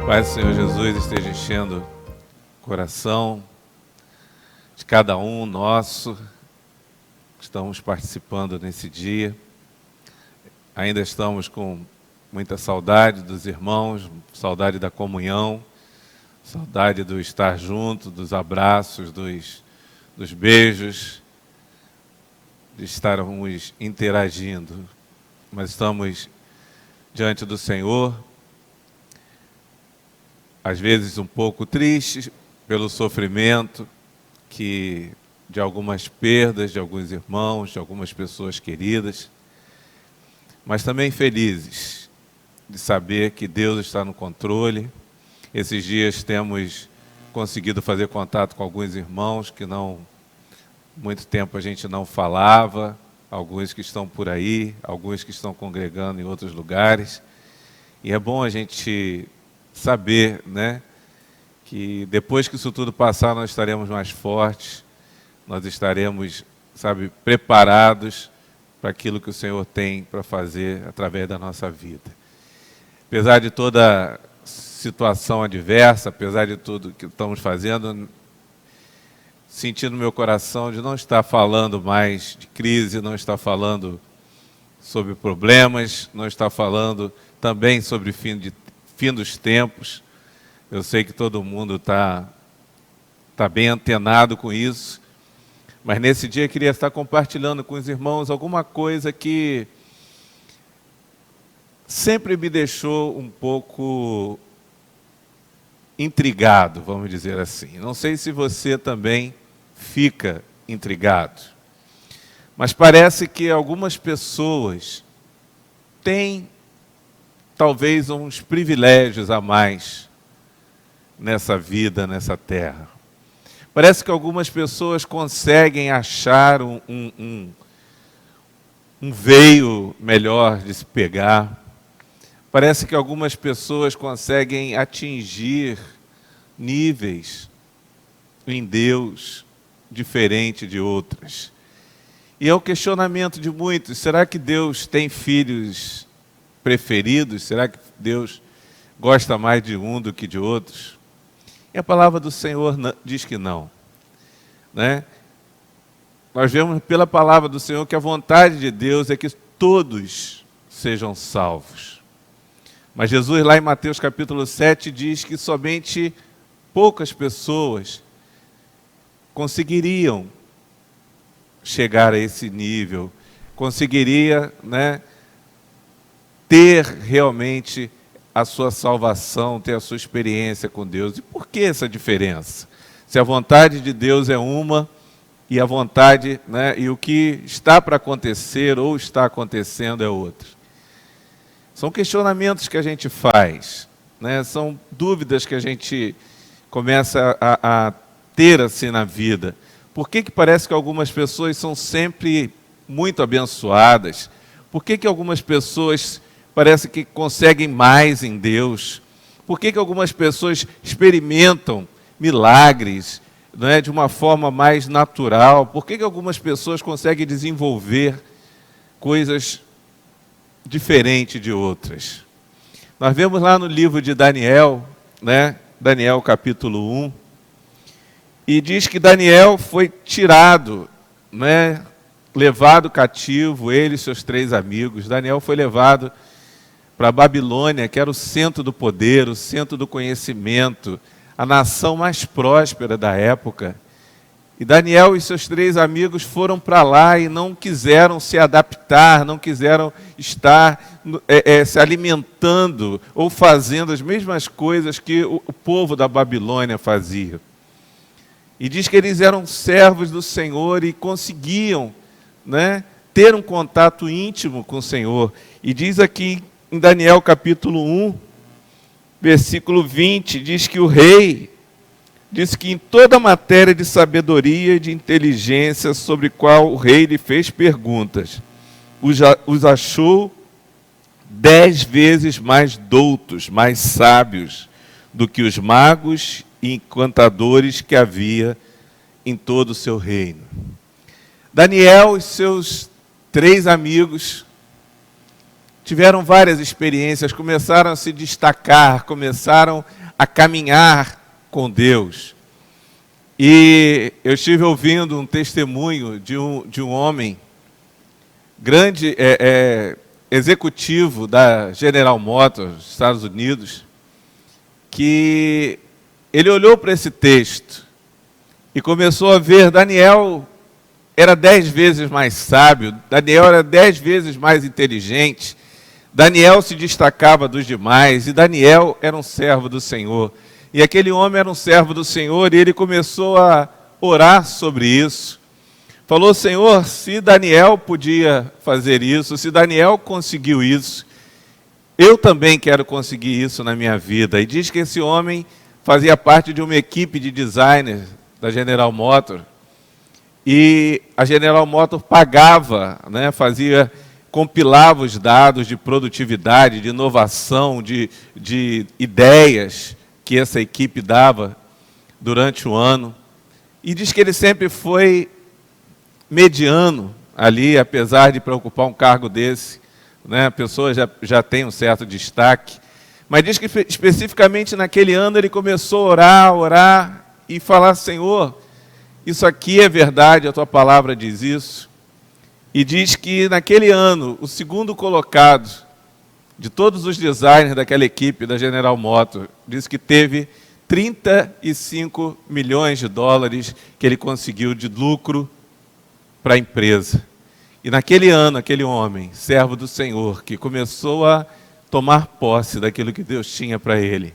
Pai do Senhor Jesus esteja enchendo o coração de cada um nosso que estamos participando nesse dia. Ainda estamos com muita saudade dos irmãos, saudade da comunhão, saudade do estar junto, dos abraços, dos beijos, de estarmos interagindo. Mas estamos diante do Senhor, às vezes um pouco tristes pelo sofrimento de algumas perdas, de alguns irmãos, de algumas pessoas queridas, mas também felizes de saber que Deus está no controle. Esses dias temos conseguido fazer contato com alguns irmãos que muito tempo a gente não falava, alguns que estão por aí, alguns que estão congregando em outros lugares. E é bom a gente saber, né, que depois que isso tudo passar, nós estaremos mais fortes, nós estaremos, preparados para aquilo que o Senhor tem para fazer através da nossa vida. Apesar de toda situação adversa, apesar de tudo que estamos fazendo, sentindo no meu coração de não estar falando mais de crise, não estar falando sobre problemas, não estar falando também sobre fim dos tempos. Eu sei que todo mundo está bem antenado com isso, mas nesse dia eu queria estar compartilhando com os irmãos alguma coisa que sempre me deixou um pouco intrigado, vamos dizer assim. Não sei se você também fica intrigado, mas parece que algumas pessoas têm talvez uns privilégios a mais nessa vida, nessa terra. Parece que algumas pessoas conseguem achar um veio melhor de se pegar. Parece que algumas pessoas conseguem atingir níveis em Deus diferente de outras. E é o questionamento de muitos: será que Deus tem filhos preferidos? Será que Deus gosta mais de um do que de outros? E a palavra do Senhor diz que não, né? Nós vemos pela palavra do Senhor que a vontade de Deus é que todos sejam salvos. Mas Jesus, lá em Mateus capítulo 7, diz que somente poucas pessoas conseguiriam chegar a esse nível, conseguiria, né, ter realmente a sua salvação, ter a sua experiência com Deus. E por que essa diferença? Se a vontade de Deus é uma, e a vontade, né, e o que está para acontecer ou está acontecendo é outra. São questionamentos que a gente faz, né? São dúvidas que a gente começa a ter assim na vida. Por que parece que algumas pessoas são sempre muito abençoadas? Por que algumas pessoas parece que conseguem mais em Deus? Por que algumas pessoas experimentam milagres, né, de uma forma mais natural? Por que algumas pessoas conseguem desenvolver coisas diferentes de outras? Nós vemos lá no livro de Daniel, né, Daniel capítulo 1, e diz que Daniel foi tirado, né, levado cativo, ele e seus 3 amigos. Daniel foi levado para a Babilônia, que era o centro do poder, o centro do conhecimento, a nação mais próspera da época. E Daniel e seus 3 amigos foram para lá e não quiseram se adaptar, não quiseram estar se alimentando ou fazendo as mesmas coisas que o povo da Babilônia fazia. E diz que eles eram servos do Senhor e conseguiam, né, ter um contato íntimo com o Senhor. E diz aqui em Daniel capítulo 1, versículo 20, diz que o rei disse que em toda matéria de sabedoria e de inteligência sobre qual o rei lhe fez perguntas, os achou 10 vezes mais doutos, mais sábios do que os magos e encantadores que havia em todo o seu reino. Daniel e seus 3 amigos tiveram várias experiências, começaram a se destacar, começaram a caminhar com Deus. E eu estive ouvindo um testemunho de um homem, grande executivo da General Motors, dos Estados Unidos, que ele olhou para esse texto e começou a ver Daniel era 10 vezes mais sábio, Daniel era 10 vezes mais inteligente, Daniel se destacava dos demais e Daniel era um servo do Senhor. E aquele homem era um servo do Senhor e ele começou a orar sobre isso. Falou: Senhor, se Daniel podia fazer isso, se Daniel conseguiu isso, eu também quero conseguir isso na minha vida. E diz que esse homem fazia parte de uma equipe de designers da General Motors. E a General Motors pagava, né, compilava os dados de produtividade, de inovação, de ideias que essa equipe dava durante o ano. E diz que ele sempre foi mediano ali, apesar de preocupar um cargo desse, né? A pessoa já tem um certo destaque. Mas diz que especificamente naquele ano ele começou a orar e falar: Senhor, isso aqui é verdade, a tua palavra diz isso. E diz que naquele ano, o segundo colocado de todos os designers daquela equipe da General Motors, diz que teve 35 milhões de dólares que ele conseguiu de lucro para a empresa. E naquele ano, aquele homem, servo do Senhor, que começou a tomar posse daquilo que Deus tinha para ele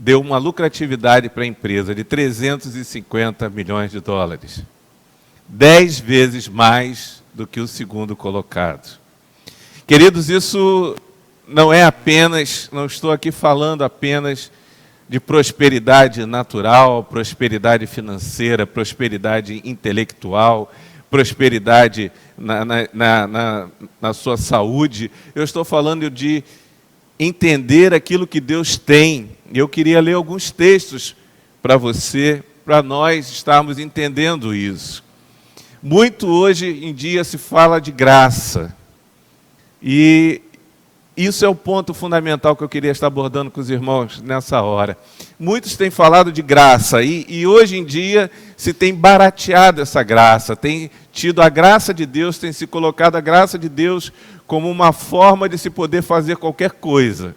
deu uma lucratividade para a empresa de 350 milhões de dólares. 10 vezes mais do que o segundo colocado. Queridos, isso não estou aqui falando apenas de prosperidade natural, prosperidade financeira, prosperidade intelectual, prosperidade na sua saúde. Eu estou falando de entender aquilo que Deus tem. Eu queria ler alguns textos para você, para nós estarmos entendendo isso. Muito hoje em dia se fala de graça. E isso é o ponto fundamental que eu queria estar abordando com os irmãos nessa hora. Muitos têm falado de graça e hoje em dia se tem barateado essa graça, tem tido a graça de Deus, tem se colocado a graça de Deus como uma forma de se poder fazer qualquer coisa.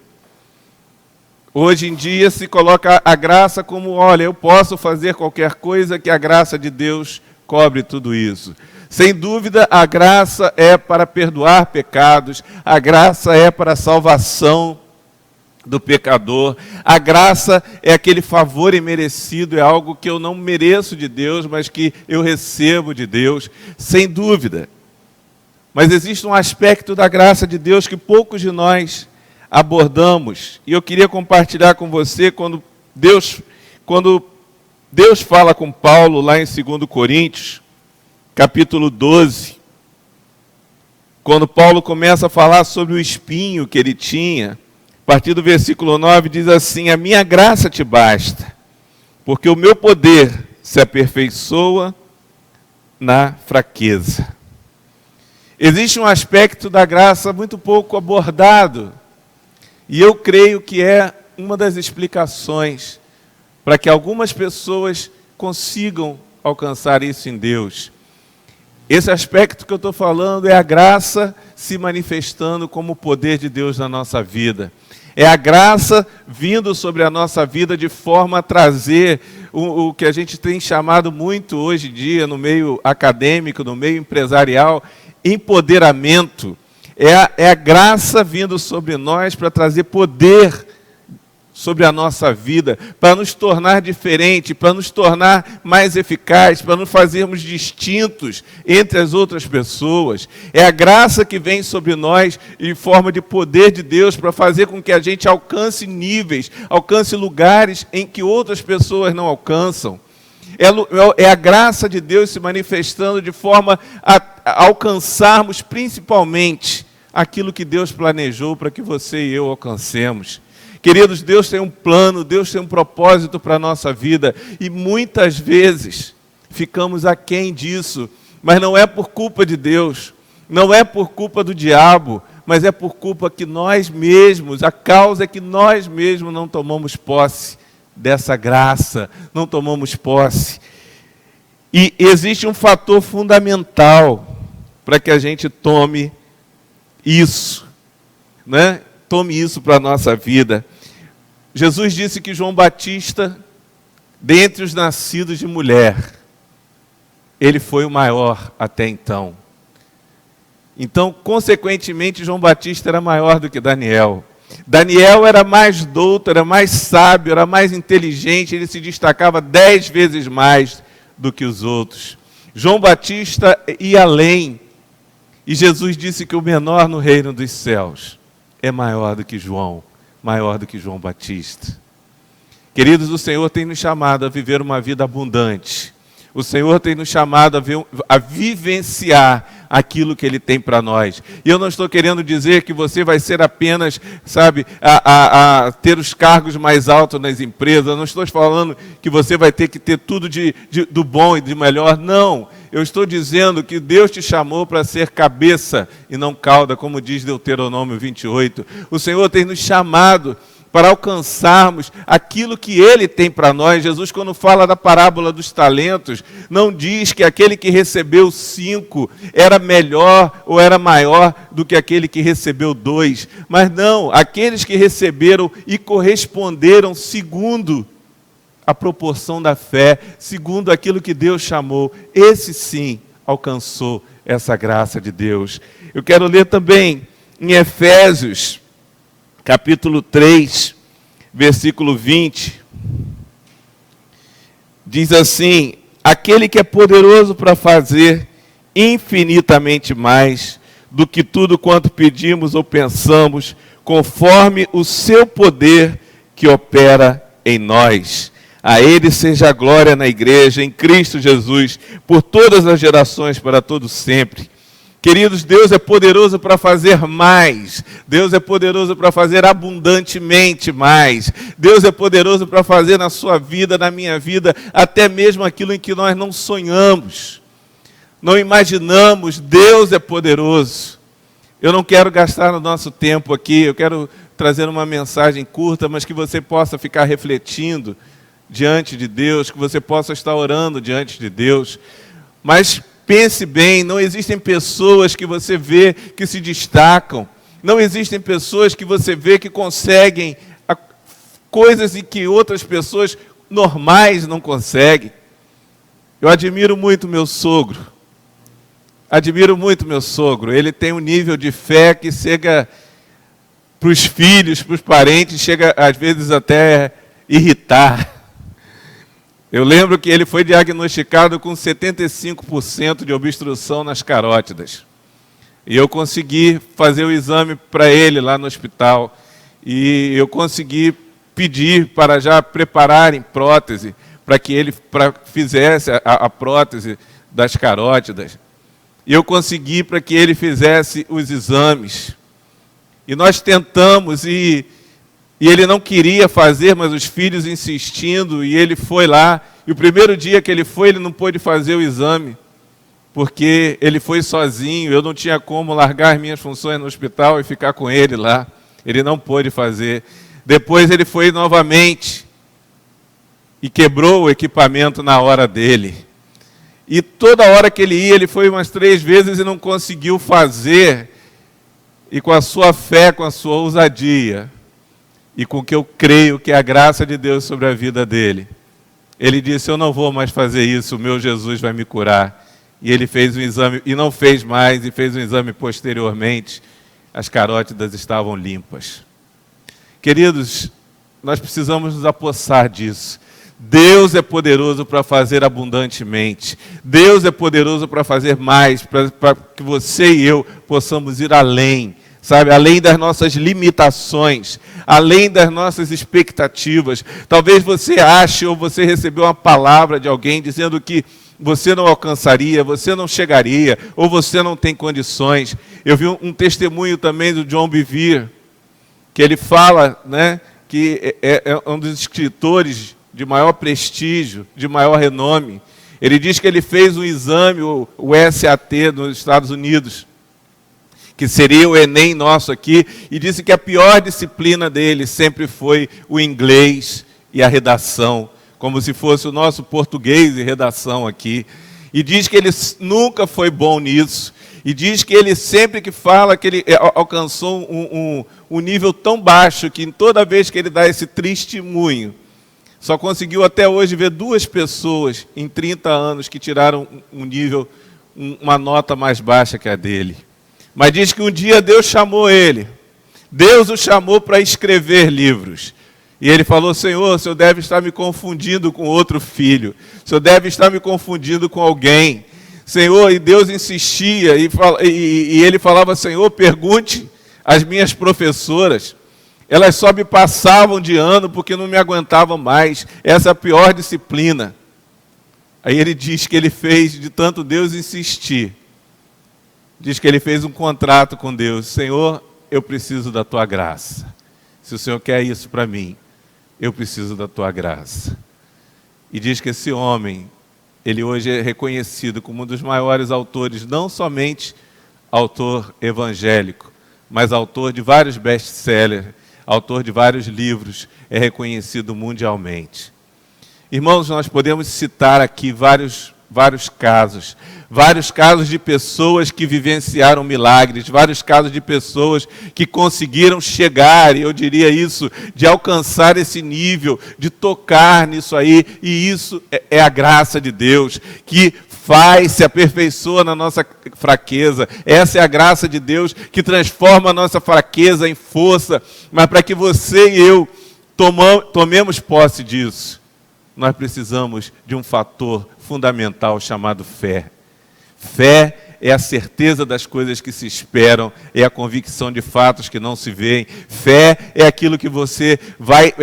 Hoje em dia se coloca a graça como: olha, eu posso fazer qualquer coisa que a graça de Deus cobre tudo isso. Sem dúvida, a graça é para perdoar pecados, a graça é para a salvação do pecador, a graça é aquele favor imerecido, é algo que eu não mereço de Deus, mas que eu recebo de Deus, sem dúvida. Mas existe um aspecto da graça de Deus que poucos de nós abordamos, e eu queria compartilhar com você quando Deus fala com Paulo lá em 2 Coríntios, capítulo 12, quando Paulo começa a falar sobre o espinho que ele tinha, a partir do versículo 9 diz assim: a minha graça te basta, porque o meu poder se aperfeiçoa na fraqueza. Existe um aspecto da graça muito pouco abordado, e eu creio que é uma das explicações para que algumas pessoas consigam alcançar isso em Deus. Esse aspecto que eu estou falando é a graça se manifestando como o poder de Deus na nossa vida. É a graça vindo sobre a nossa vida de forma a trazer o que a gente tem chamado muito hoje em dia no meio acadêmico, no meio empresarial, empoderamento. É a graça vindo sobre nós para trazer poder sobre a nossa vida, para nos tornar diferente, para nos tornar mais eficazes, para nos fazermos distintos entre as outras pessoas. É a graça que vem sobre nós em forma de poder de Deus para fazer com que a gente alcance níveis, alcance lugares em que outras pessoas não alcançam. É a graça de Deus se manifestando de forma a alcançarmos principalmente aquilo que Deus planejou para que você e eu alcancemos. Queridos, Deus tem um plano, Deus tem um propósito para a nossa vida e muitas vezes ficamos aquém disso, mas não é por culpa de Deus, Não é por culpa do diabo, mas é por culpa que nós mesmos, a causa é que nós mesmos não tomamos posse dessa graça, não tomamos posse. E existe um fator fundamental para que a gente tome isso, né? Tome isso para a nossa vida. Jesus disse que João Batista, dentre os nascidos de mulher, ele foi o maior até então. Então, consequentemente, João Batista era maior do que Daniel. Daniel era mais douto, era mais sábio, era mais inteligente, ele se destacava 10 vezes mais do que os outros. João Batista ia além. E Jesus disse que o menor no reino dos céus é maior do que João, maior do que João Batista. Queridos, o Senhor tem nos chamado a viver uma vida abundante. O Senhor tem nos chamado a vivenciar aquilo que Ele tem para nós. E eu não estou querendo dizer que você vai ser apenas, sabe, a ter os cargos mais altos nas empresas. Eu não estou falando que você vai ter que ter tudo do bom e de melhor. Não. Eu estou dizendo que Deus te chamou para ser cabeça e não cauda, como diz Deuteronômio 28. O Senhor tem nos chamado para alcançarmos aquilo que Ele tem para nós. Jesus, quando fala da parábola dos talentos, não diz que aquele que recebeu 5 era melhor ou era maior do que aquele que recebeu 2. Mas não, aqueles que receberam e corresponderam segundo a proporção da fé, segundo aquilo que Deus chamou, esse sim alcançou essa graça de Deus. Eu quero ler também em Efésios, capítulo 3, versículo 20, diz assim: aquele que é poderoso para fazer infinitamente mais do que tudo quanto pedimos ou pensamos, conforme o seu poder que opera em nós. A Ele seja a glória na igreja, em Cristo Jesus, por todas as gerações, para todo sempre. Queridos, Deus é poderoso para fazer mais. Deus é poderoso para fazer abundantemente mais. Deus é poderoso para fazer na sua vida, na minha vida, até mesmo aquilo em que nós não sonhamos, não imaginamos. Deus é poderoso. Eu não quero gastar o nosso tempo aqui, eu quero trazer uma mensagem curta, mas que você possa ficar refletindo diante de Deus, que você possa estar orando diante de Deus. Mas pense bem, não existem pessoas que você vê que se destacam, não existem pessoas que você vê que conseguem coisas em que outras pessoas normais não conseguem. Eu admiro muito meu sogro, ele tem um nível de fé que chega para os filhos, para os parentes, chega às vezes até irritar. Eu lembro que ele foi diagnosticado com 75% de obstrução nas carótidas. E eu consegui fazer o exame para ele lá no hospital. E eu consegui pedir para já prepararem prótese, para que ele fizesse a prótese das carótidas. E eu consegui para que ele fizesse os exames. E nós tentamos e ele não queria fazer, mas os filhos insistindo, e ele foi lá. E o primeiro dia que ele foi, ele não pôde fazer o exame, porque ele foi sozinho, eu não tinha como largar as minhas funções no hospital e ficar com ele lá. Ele não pôde fazer. Depois ele foi novamente e quebrou o equipamento na hora dele. E toda hora que ele ia, ele foi umas 3 vezes e não conseguiu fazer. E com a sua fé, com a sua ousadia, e com o que eu creio que é a graça de Deus sobre a vida dele, ele disse: eu não vou mais fazer isso, o meu Jesus vai me curar. E ele fez um exame, e não fez mais, e fez um exame posteriormente, as carótidas estavam limpas. Queridos, nós precisamos nos apossar disso. Deus é poderoso para fazer abundantemente. Deus é poderoso para fazer mais, para que você e eu possamos ir além. Sabe, além das nossas limitações, além das nossas expectativas. Talvez você ache ou você recebeu uma palavra de alguém dizendo que você não alcançaria, você não chegaria, ou você não tem condições. Eu vi um testemunho também do John Bevere, que ele fala, né, que é um dos escritores de maior prestígio, de maior renome. Ele diz que ele fez um exame, o SAT, nos Estados Unidos, que seria o Enem nosso aqui, e disse que a pior disciplina dele sempre foi o inglês e a redação, como se fosse o nosso português e redação aqui. E diz que ele nunca foi bom nisso. E diz que ele sempre que fala que ele alcançou um nível tão baixo que toda vez que ele dá esse testemunho, só conseguiu até hoje ver 2 pessoas em 30 anos que tiraram um nível, uma nota mais baixa que a dele. Mas diz que um dia Deus chamou ele. Deus o chamou para escrever livros. E ele falou: Senhor, o Senhor deve estar me confundindo com outro filho. O Senhor deve estar me confundindo com alguém. Senhor, e Deus insistia, e ele falava: Senhor, pergunte às minhas professoras. Elas só me passavam de ano porque não me aguentavam mais. Essa é a pior disciplina. Aí ele diz que ele fez, de tanto Deus insistir, diz que ele fez um contrato com Deus: Senhor, eu preciso da tua graça. Se o Senhor quer isso para mim, eu preciso da tua graça. E diz que esse homem, ele hoje é reconhecido como um dos maiores autores, não somente autor evangélico, mas autor de vários best-sellers, autor de vários livros, é reconhecido mundialmente. Irmãos, nós podemos citar aqui vários casos de pessoas que vivenciaram milagres, vários casos de pessoas que conseguiram chegar, e eu diria isso, de alcançar esse nível, de tocar nisso aí, e isso é a graça de Deus, que se aperfeiçoa na nossa fraqueza. Essa é a graça de Deus que transforma a nossa fraqueza em força, mas para que você e eu tomemos posse disso, nós precisamos de um fator fundamental chamado fé. Fé é a certeza das coisas que se esperam, é a convicção de fatos que não se veem. Fé é aquilo que você vai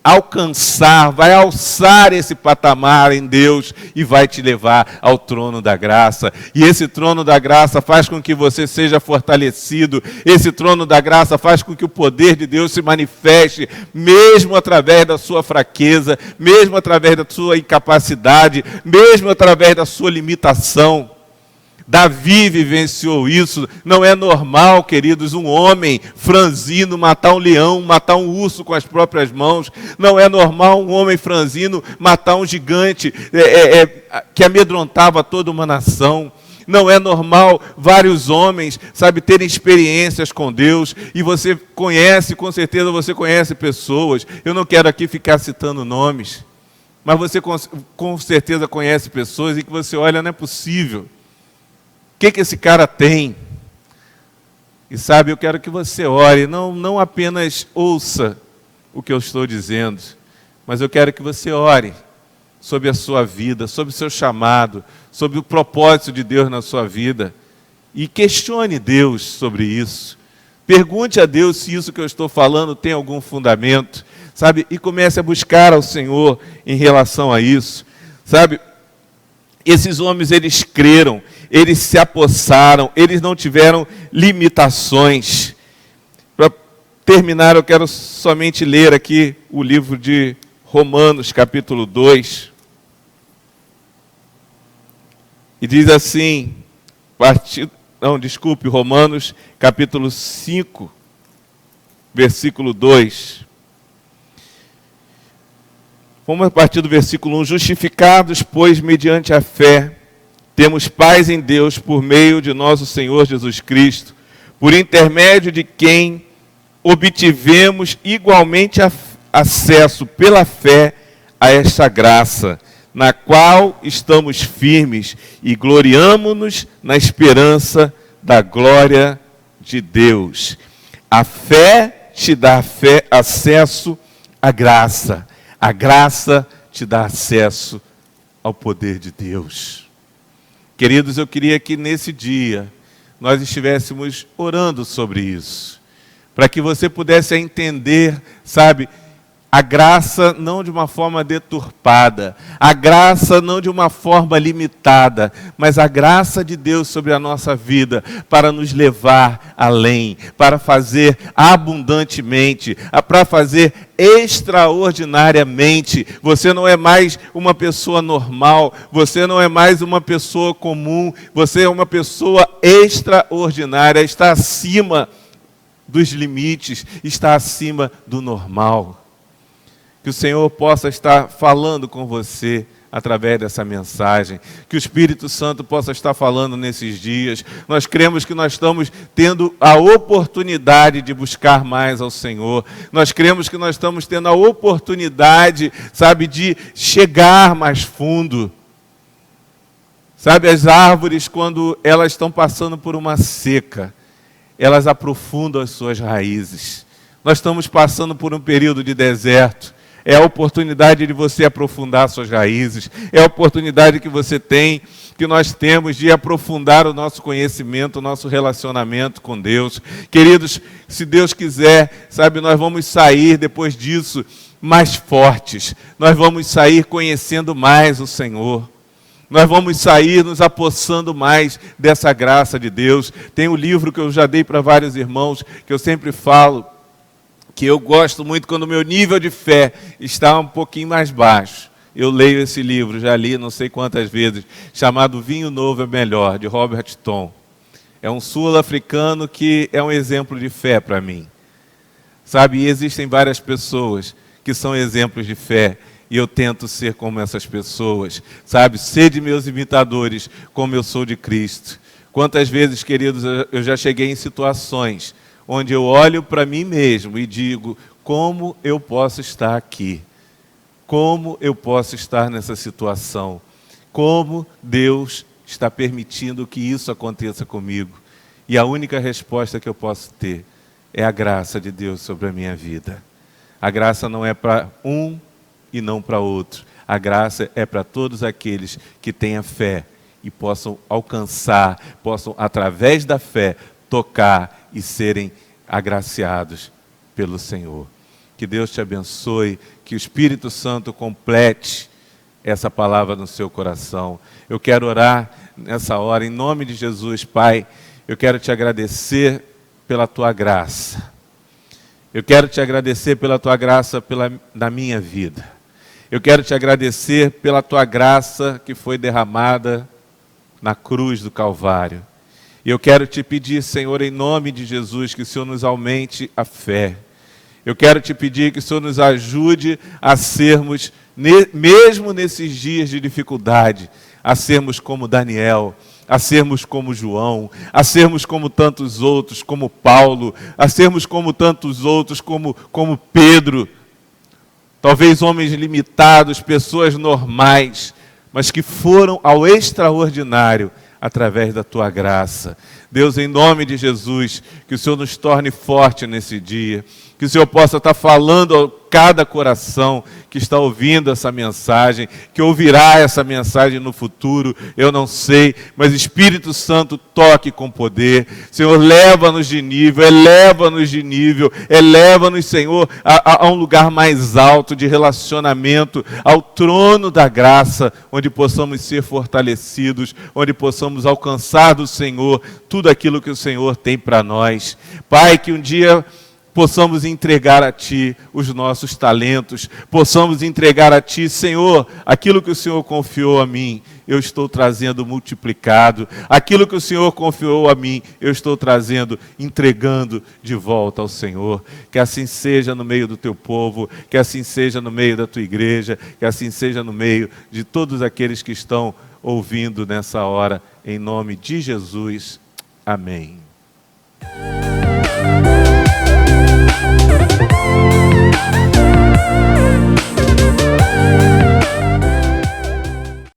alcançar, vai alçar esse patamar em Deus e vai te levar ao trono da graça. E esse trono da graça faz com que você seja fortalecido. Esse trono da graça faz com que o poder de Deus se manifeste, mesmo através da sua fraqueza, mesmo através da sua incapacidade, mesmo através da sua limitação. Davi vivenciou isso. Não é normal, queridos, um homem franzino matar um leão, matar um urso com as próprias mãos. Não é normal um homem franzino matar um gigante que amedrontava toda uma nação. Não é normal vários homens, terem experiências com Deus. E você conhece, com certeza você conhece pessoas. Eu não quero aqui ficar citando nomes, mas você com certeza conhece pessoas em que você olha, não é possível. O que esse cara tem? E eu quero que você ore, não apenas ouça o que eu estou dizendo, mas eu quero que você ore sobre a sua vida, sobre o seu chamado, sobre o propósito de Deus na sua vida. E questione Deus sobre isso. Pergunte a Deus se isso que eu estou falando tem algum fundamento, e comece a buscar ao Senhor em relação a isso, Esses homens, eles creram, eles se apossaram, eles não tiveram limitações. Para terminar, eu quero somente ler aqui o livro de Romanos, capítulo 2. E diz assim, Romanos, capítulo 5, versículo 2. Vamos a partir do versículo 1. Justificados, pois, mediante a fé, temos paz em Deus por meio de nosso Senhor Jesus Cristo, por intermédio de quem obtivemos igualmente acesso pela fé a esta graça, na qual estamos firmes e gloriamo-nos na esperança da glória de Deus. A fé te dá acesso à graça. A graça te dá acesso ao poder de Deus. Queridos, eu queria que nesse dia nós estivéssemos orando sobre isso, para que você pudesse entender, A graça não de uma forma deturpada, a graça não de uma forma limitada, mas a graça de Deus sobre a nossa vida para nos levar além, para fazer abundantemente, para fazer extraordinariamente. Você não é mais uma pessoa normal, você não é mais uma pessoa comum, você é uma pessoa extraordinária, está acima dos limites, está acima do normal. Que o Senhor possa estar falando com você através dessa mensagem, que o Espírito Santo possa estar falando nesses dias. Nós cremos que nós estamos tendo a oportunidade de buscar mais ao Senhor. Nós cremos que nós estamos tendo a oportunidade, sabe, de chegar mais fundo. Sabe, as árvores, quando elas estão passando por uma seca, elas aprofundam as suas raízes. Nós estamos passando por um período de deserto. É a oportunidade de você aprofundar suas raízes. É a oportunidade que você tem, que nós temos de aprofundar o nosso conhecimento, o nosso relacionamento com Deus. Queridos, se Deus quiser, sabe, nós vamos sair depois disso mais fortes. Nós vamos sair conhecendo mais o Senhor. Nós vamos sair nos apossando mais dessa graça de Deus. Tem um livro que eu já dei para vários irmãos, que eu sempre falo, que eu gosto muito quando o meu nível de fé está um pouquinho mais baixo. Eu leio esse livro, já li não sei quantas vezes, chamado Vinho Novo é Melhor, de Robert Tom. É um sul-africano que é um exemplo de fé para mim. Sabe, e existem várias pessoas que são exemplos de fé, e eu tento ser como essas pessoas. Sabe, sede meus imitadores, como eu sou de Cristo. Quantas vezes, queridos, eu já cheguei em situações onde eu olho para mim mesmo e digo, como eu posso estar aqui? Como eu posso estar nessa situação? Como Deus está permitindo que isso aconteça comigo? E a única resposta que eu posso ter é a graça de Deus sobre a minha vida. A graça não é para um e não para outro. A graça é para todos aqueles que tenham fé e possam alcançar, possam, através da fé, tocar e serem agraciados pelo Senhor. Que Deus te abençoe, que o Espírito Santo complete essa palavra no seu coração. Eu quero orar nessa hora, em nome de Jesus, Pai, eu quero te agradecer pela tua graça. Eu quero te agradecer pela tua graça na minha vida. Eu quero te agradecer pela tua graça que foi derramada na cruz do Calvário. E eu quero te pedir, Senhor, em nome de Jesus, que o Senhor nos aumente a fé. Eu quero te pedir que o Senhor nos ajude a sermos, mesmo nesses dias de dificuldade, a sermos como Daniel, a sermos como João, a sermos como tantos outros, como Paulo, a sermos como tantos outros, como Pedro. Talvez homens limitados, pessoas normais, mas que foram ao extraordinário através da tua graça. Deus, em nome de Jesus, que o Senhor nos torne forte nesse dia, que o Senhor possa estar falando a cada coração que está ouvindo essa mensagem, que ouvirá essa mensagem no futuro, eu não sei, mas Espírito Santo toque com poder. Senhor, leva-nos de nível, eleva-nos, Senhor, a um lugar mais alto de relacionamento, ao trono da graça, onde possamos ser fortalecidos, onde possamos alcançar do Senhor tudo aquilo que o Senhor tem para nós. Pai, que um dia possamos entregar a Ti os nossos talentos, possamos entregar a Ti, Senhor, aquilo que o Senhor confiou a mim, eu estou trazendo multiplicado, aquilo que o Senhor confiou a mim, eu estou trazendo, entregando de volta ao Senhor. Que assim seja no meio do Teu povo, que assim seja no meio da Tua igreja, que assim seja no meio de todos aqueles que estão ouvindo nessa hora, em nome de Jesus. Amém.